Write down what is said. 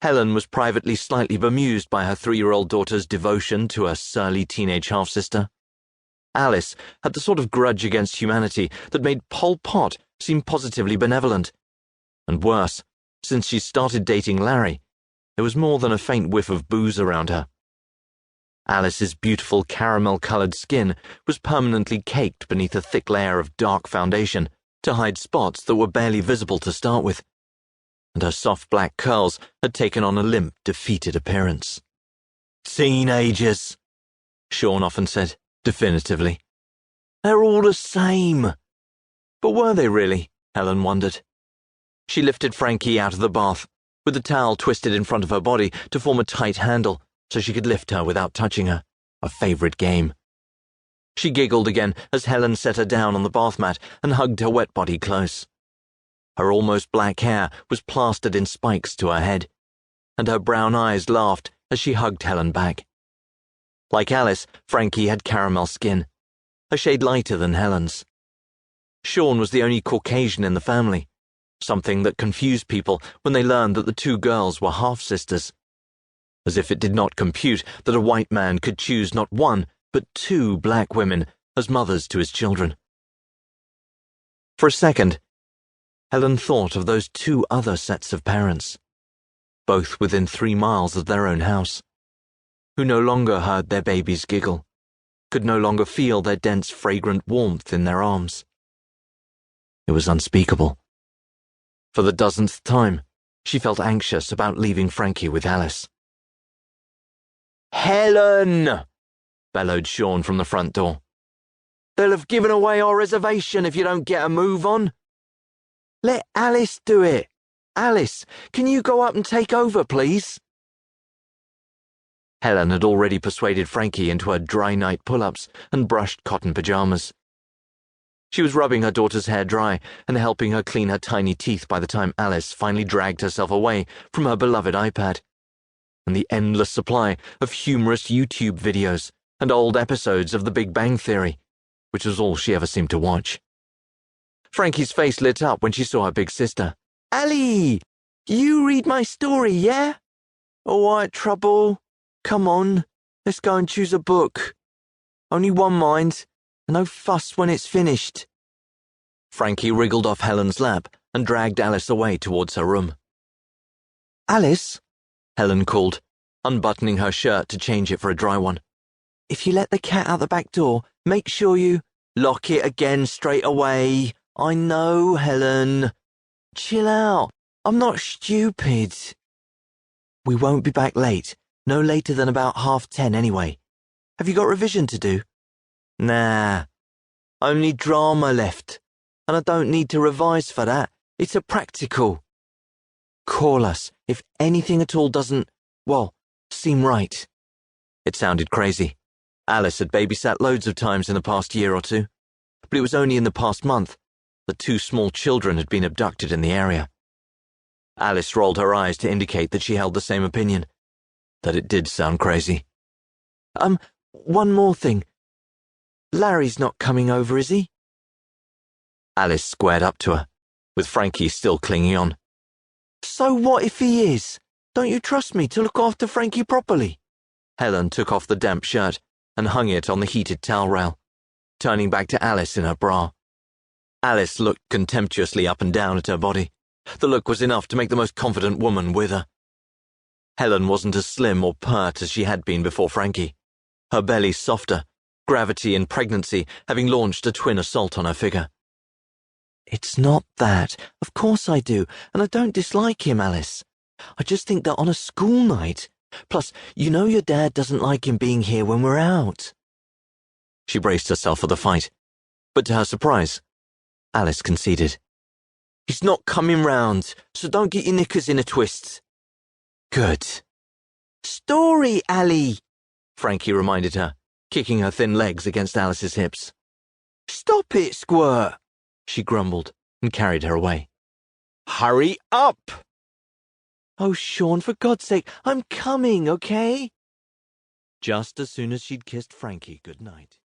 Helen was privately slightly bemused by her 3-year-old daughter's devotion to a surly teenage half-sister. Alice had the sort of grudge against humanity that made Pol Pot seem positively benevolent. And worse, since she started dating Larry, there was more than a faint whiff of booze around her. Alice's beautiful caramel-coloured skin was permanently caked beneath a thick layer of dark foundation to hide spots that were barely visible to start with, and her soft black curls had taken on a limp, defeated appearance. "Teenagers," Sean often said, definitively. "They're all the same." But were they really? Helen wondered. She lifted Frankie out of the bath, with the towel twisted in front of her body to form a tight handle, so she could lift her without touching her, a favourite game. She giggled again as Helen set her down on the bath mat and hugged her wet body close. Her almost black hair was plastered in spikes to her head, and her brown eyes laughed as she hugged Helen back. Like Alice, Frankie had caramel skin, a shade lighter than Helen's. Sean was the only Caucasian in the family, something that confused people when they learned that the 2 girls were half-sisters. As if it did not compute that a white man could choose not 1, but 2 black women as mothers to his children. For a second, Helen thought of those 2 other sets of parents, both within 3 miles of their own house, who no longer heard their babies giggle, could no longer feel their dense, fragrant warmth in their arms. It was unspeakable. For the 1000th time, she felt anxious about leaving Frankie with Alice. "Helen!" bellowed Sean from the front door. "They'll have given away our reservation if you don't get a move on. Let Alice do it. Alice, can you go up and take over, please?" Helen had already persuaded Frankie into her dry night pull-ups and brushed cotton pajamas. She was rubbing her daughter's hair dry and helping her clean her tiny teeth by the time Alice finally dragged herself away from her beloved iPad and the endless supply of humorous YouTube videos and old episodes of The Big Bang Theory, which was all she ever seemed to watch. Frankie's face lit up when she saw her big sister. "Allie, you read my story, yeah? All right, Trouble. Come on, let's go and choose a book. Only one, mind, and no fuss when it's finished." Frankie wriggled off Helen's lap and dragged Alice away towards her room. "Alice," Helen called, unbuttoning her shirt to change it for a dry one. "If you let the cat out the back door, make sure you lock it again straight away. I know, Helen. Chill out. I'm not stupid. We won't be back late, no later than about 10:30 anyway. Have you got revision to do?" "Nah. Only drama left, and I don't need to revise for that. It's a practical. Call us if anything at all doesn't, seem right." It sounded crazy. Alice had babysat loads of times in the past year or 2, but it was only in the past month that 2 small children had been abducted in the area. Alice rolled her eyes to indicate that she held the same opinion, that it did sound crazy. One more thing. Larry's not coming over, is he?" Alice squared up to her, with Frankie still clinging on. "So what if he is? Don't you trust me to look after Frankie properly?" Helen took off the damp shirt and hung it on the heated towel rail, turning back to Alice in her bra. Alice looked contemptuously up and down at her body. The look was enough to make the most confident woman wither. Helen wasn't as slim or pert as she had been before Frankie, her belly softer, gravity and pregnancy having launched a twin assault on her figure. "It's not that. Of course I do, and I don't dislike him, Alice. I just think that on a school night, plus, you know your dad doesn't like him being here when we're out." She braced herself for the fight, but to her surprise, Alice conceded. "He's not coming round, so don't get your knickers in a twist." "Good." "Story, Allie," Frankie reminded her, kicking her thin legs against Alice's hips. "Stop it, Squirt," she grumbled and carried her away. "Hurry up!" "Oh, Sean, for God's sake, I'm coming, okay?" Just as soon as she'd kissed Frankie good night.